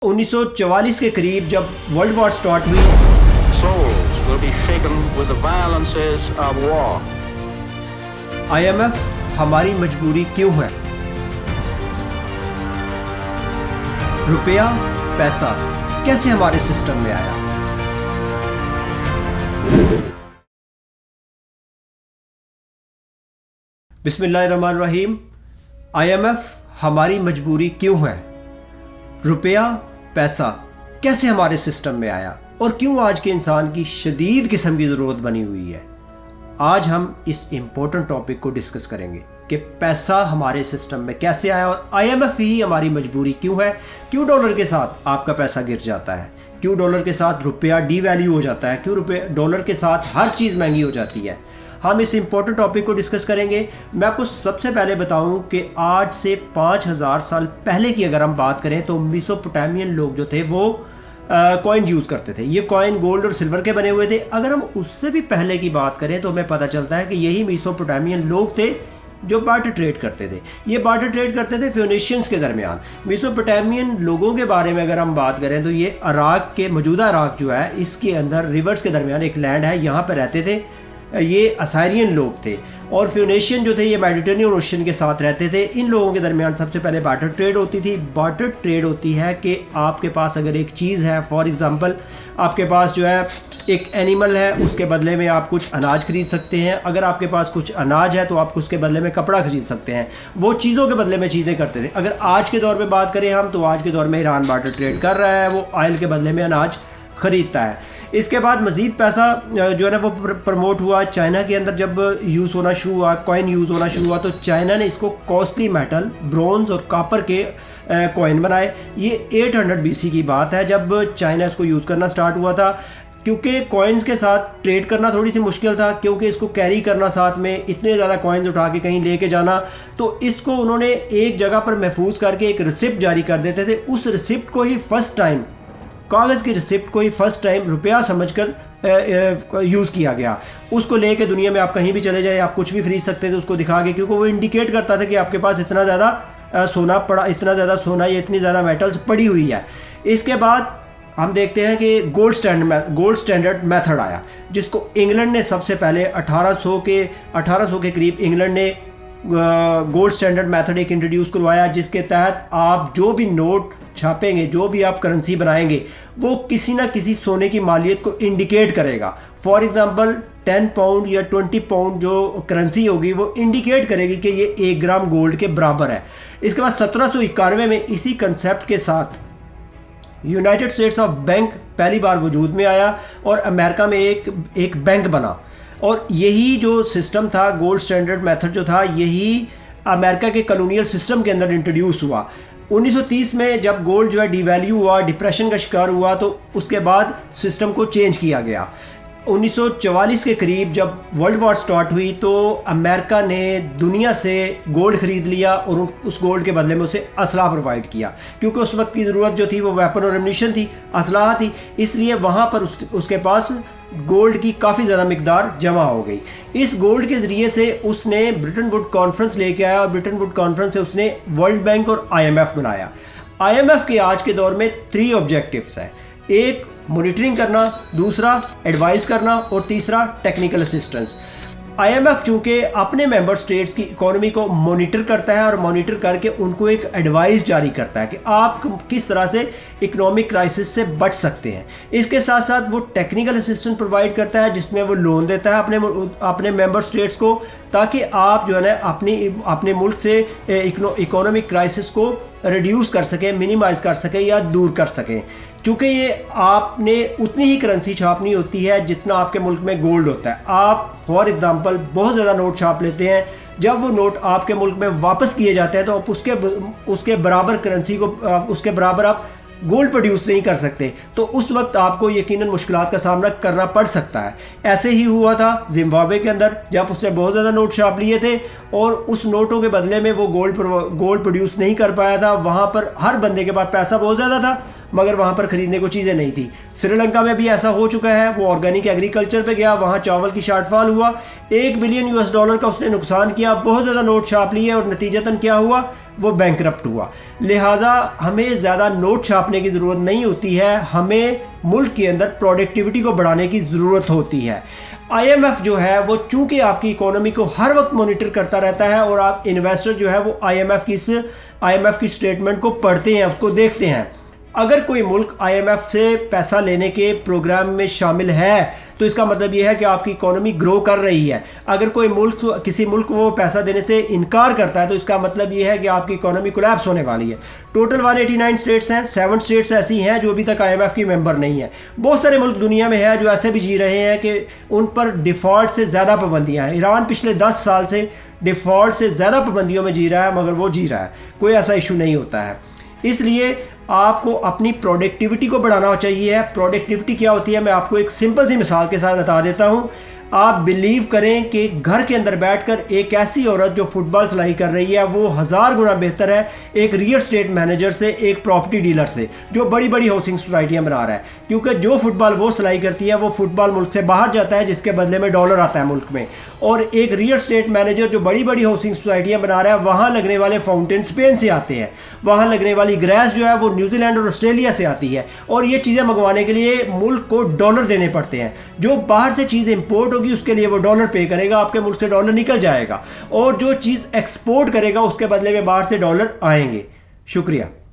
1944 के करीब जब वर्ल्ड वॉर स्टार्ट हुई, Souls will be shaken with the violences of war. IMF हमारी मजबूरी क्यों है? रुपया पैसा कैसे हमारे सिस्टम में आया? बिस्मिल्लाहिर्रहमानिर्रहीम। IMF हमारी मजबूरी क्यों है? रुपया पैसा कैसे हमारे सिस्टम में आया और क्यों आज के इंसान की शदीद किस्म की ज़रूरत बनी हुई है? आज हम इस इम्पोर्टेंट टॉपिक को डिस्कस करेंगे कि पैसा हमारे सिस्टम में कैसे आया और IMF ही हमारी मजबूरी क्यों है। क्यों डॉलर के साथ आपका पैसा गिर जाता है? क्यों डॉलर के साथ रुपया डीवैल्यू हो जाता है? क्यों डॉलर के साथ हर चीज़ महंगी हो जाती है? हम इस इम्पोर्टेंट टॉपिक को डिस्कस करेंगे। मैं आपको सबसे पहले बताऊं कि आज से 5000 साल पहले की अगर हम बात करें तो मेसोपोटामियन लोग जो थे वो कॉइन यूज़ करते थे। ये कॉइन गोल्ड और सिल्वर के बने हुए थे। अगर हम उससे भी पहले की बात करें तो हमें पता चलता है कि यही मेसोपोटामियन लोग थे जो बार्टर ट्रेड करते थे। ये बार्टर ट्रेड करते थे फियोनेशियंस के दरमियान। मेसोपोटामियन लोगों के बारे में अगर हम बात करें तो ये इराक के मौजूदा इराक जो है इसके अंदर रिवर्स के दरमियान एक लैंड है, यहाँ पर रहते थे। ये असारियन लोग थे और फ्यूनेशियन जो थे ये मेडिटेरियन ओशन के साथ रहते थे। इन लोगों के दरमियान सबसे पहले बार्टर ट्रेड होती थी। बार्टर ट्रेड होती है कि आपके पास अगर एक चीज़ है, फॉर एग्जांपल आपके पास जो है एक एनिमल है, उसके बदले में आप कुछ अनाज खरीद सकते हैं। अगर आपके पास कुछ अनाज है तो आप उसके बदले में कपड़ा खरीद सकते हैं। वो चीज़ों के बदले में चीज़ें करते थे। अगर आज के दौर में बात करें हम तो आज के दौर में ईरान बार्टर ट्रेड कर रहा है, वो ऑयल के बदले में अनाज ख़रीदता है। इसके बाद मज़ीद पैसा जो है ना वो प्रमोट हुआ। चाइना के अंदर जब यूज़ होना शुरू हुआ, कॉइन यूज़ होना शुरू हुआ तो चाइना ने इसको कॉस्टली मेटल ब्रोंज़ और कॉपर के कॉइन बनाए। ये 800 BC की बात है जब चाइना इसको यूज़ करना स्टार्ट हुआ था। क्योंकि कॉइन्स के साथ ट्रेड करना थोड़ी सी मुश्किल था, क्योंकि इसको कैरी करना साथ में इतने ज़्यादा कॉइन्स उठा के कहीं लेके जाना, तो इसको उन्होंने एक जगह पर महफूज करके एक रिसिप्ट जारी कर देते थे। उस रिसिप्ट को ही फर्स्ट टाइम, कागज़ की रिसिप्ट को ही फर्स्ट टाइम रुपया समझकर यूज़ किया गया। उसको लेके दुनिया में आप कहीं भी चले जाए, आप कुछ भी खरीद सकते थे उसको दिखा के, क्योंकि वो इंडिकेट करता था कि आपके पास इतना ज़्यादा सोना पड़ा, इतना ज़्यादा सोना या इतनी ज़्यादा मेटल्स पड़ी हुई है। इसके बाद हम देखते हैं कि गोल्ड स्टैंडर्ड मेथड आया, जिसको इंग्लैंड ने सबसे पहले 1800 के करीब इंग्लैंड ने गोल्ड स्टैंडर्ड मेथड एक इंट्रोड्यूस करवाया, जिसके तहत आप जो भी नोट छापेंगे, जो भी आप करेंसी बनाएंगे, वो किसी ना किसी सोने की मालियत को इंडिकेट करेगा। फॉर एग्जांपल 10 पाउंड या 20 पाउंड जो करेंसी होगी वो इंडिकेट करेगी कि ये 1 ग्राम गोल्ड के बराबर है। इसके बाद 1791 में इसी कंसेप्ट के साथ यूनाइटेड स्टेट्स ऑफ बैंक पहली बार वजूद में आया और अमेरिका में एक बैंक बना। और यही जो सिस्टम था, गोल्ड स्टैंडर्ड मेथड जो था, यही अमेरिका के कॉलोनियल सिस्टम के अंदर इंट्रोड्यूस हुआ। 1930 में जब गोल्ड जो है डिवैल्यू हुआ, डिप्रेशन का शिकार हुआ, तो उसके बाद सिस्टम को चेंज किया गया। 1944 के करीब जब वर्ल्ड वॉर स्टार्ट हुई तो अमेरिका ने दुनिया से गोल्ड ख़रीद लिया और उस गोल्ड के बदले में उसे असला प्रोवाइड किया, क्योंकि उस वक्त की ज़रूरत जो थी वो वेपन और एम्यूनिशन थी, असलाह थी। इसलिए वहाँ पर उसके पास गोल्ड की काफ़ी ज़्यादा मिकदार जमा हो गई। इस गोल्ड के ज़रिए से उसने ब्रिटेन वुड कॉन्फ्रेंस लेके आया और ब्रिटेन वुड कॉन्फ्रेंस से उसने वर्ल्ड बैंक और IMF बनाया। IMF के आज के दौर में 3 ऑब्जेक्टिव्स हैं। एक मॉनिटरिंग करना, दूसरा एडवाइस करना और तीसरा टेक्निकल असिस्टेंस। IMF चूँकि अपने मेंबर स्टेट्स की इकोनॉमी को मॉनिटर करता है और मॉनिटर करके उनको एक एडवाइस जारी करता है कि आप किस तरह से इकोनॉमिक क्राइसिस से बच सकते हैं। इसके साथ साथ वो टेक्निकल असिस्टेंस प्रोवाइड करता है, जिसमें वो लोन देता है अपने मेंबर स्टेट्स को, ताकि आप जो है ना अपने मुल्क से इकोनॉमिक क्राइसिस को रिड्यूस कर सकें, मिनिमाइज कर सकें या दूर कर सकें। चूँकि ये आपने उतनी ही करेंसी छापनी होती है जितना आपके मुल्क में गोल्ड होता है। आप फॉर एग्जांपल बहुत ज़्यादा नोट छाप लेते हैं, जब वो नोट आपके मुल्क में वापस किए जाते हैं तो आप उसके बराबर करेंसी को, उसके बराबर आप गोल्ड प्रोड्यूस नहीं कर सकते, तो उस वक्त आपको यकीनन मुश्किलात का सामना करना पड़ सकता है। ऐसे ही हुआ था जिम्बाब्वे के अंदर, जब उसने बहुत ज़्यादा नोट छाप लिए थे और उस नोटों के बदले में वो गोल्ड प्रोड्यूस नहीं कर पाया था। वहाँ पर हर बंदे के पास पैसा बहुत ज़्यादा था, मगर वहाँ पर ख़रीदने को चीज़ें नहीं थी। श्रीलंका में भी ऐसा हो चुका है, वो ऑर्गेनिक एग्रीकल्चर पे गया, वहाँ चावल की शॉर्टफॉल हुआ, $1 बिलियन का उसने नुकसान किया, बहुत ज़्यादा नोट छाप लिए और नतीजतन क्या हुआ, वो बैंकरप्ट हुआ। लिहाजा हमें ज़्यादा नोट छापने की ज़रूरत नहीं होती है, हमें मुल्क के अंदर प्रोडक्टिविटी को बढ़ाने की ज़रूरत होती है। IMF जो है वो चूंकि आपकी इकोनॉमी को हर वक्त मॉनिटर करता रहता है और आप इन्वेस्टर जो है वो IMF की स्टेटमेंट को पढ़ते हैं, उसको देखते हैं। अगर कोई मुल्क IMF से पैसा लेने के प्रोग्राम में शामिल है तो इसका मतलब यह है कि आपकी इकोनॉमी ग्रो कर रही है। अगर कोई किसी मुल्क को वो पैसा देने से इनकार करता है तो इसका मतलब यह है कि आपकी इकोनॉमी कोलैप्स होने वाली है। टोटल 189 स्टेट्स हैं, 7 स्टेट्स ऐसी हैं जो अभी तक IMF की मेंबर नहीं है। बहुत सारे मुल्क दुनिया में है जो ऐसे भी जी रहे हैं कि उन पर डिफ़ॉल्ट से ज़्यादा पाबंदियाँ हैं। ईरान पिछले 10 साल से डिफ़ॉल्ट से ज़्यादा पाबंदियों में जी रहा है, मगर वो जी रहा है, कोई ऐसा इशू नहीं होता है। इसलिए आपको अपनी प्रोडक्टिविटी को बढ़ाना चाहिए। प्रोडक्टिविटी क्या होती है, मैं आपको एक सिंपल सी मिसाल के साथ बता देता हूँ। आप बिलीव करें कि घर के अंदर बैठकर एक ऐसी औरत जो फुटबॉल सिलाई कर रही है वो 1000 गुना बेहतर है एक रियल एस्टेट मैनेजर से, एक प्रॉपर्टी डीलर से जो बड़ी बड़ी हाउसिंग सोसाइटियां बना रहा है। क्योंकि जो फुटबॉल वो सिलाई करती है वो फुटबॉल मुल्क से बाहर जाता है, जिसके बदले में डॉलर आता है मुल्क में। और एक रियल एस्टेट मैनेजर जो बड़ी बड़ी हाउसिंग सोसाइटियां बना रहा है, वहाँ लगने वाले फाउंटेन स्पेन से आते हैं, वहाँ लगने वाली ग्रास जो है वो न्यूजीलैंड और ऑस्ट्रेलिया से आती है। और ये चीज़ें मंगवाने के लिए मुल्क को डॉलर देने पड़ते हैं। जो बाहर से चीज़ इंपोर्ट होगी उसके लिए वो डॉलर पे करेगा, आपके मुल्क से डॉलर निकल जाएगा। और जो चीज़ एक्सपोर्ट करेगा उसके बदले में बाहर से डॉलर आएंगे। शुक्रिया।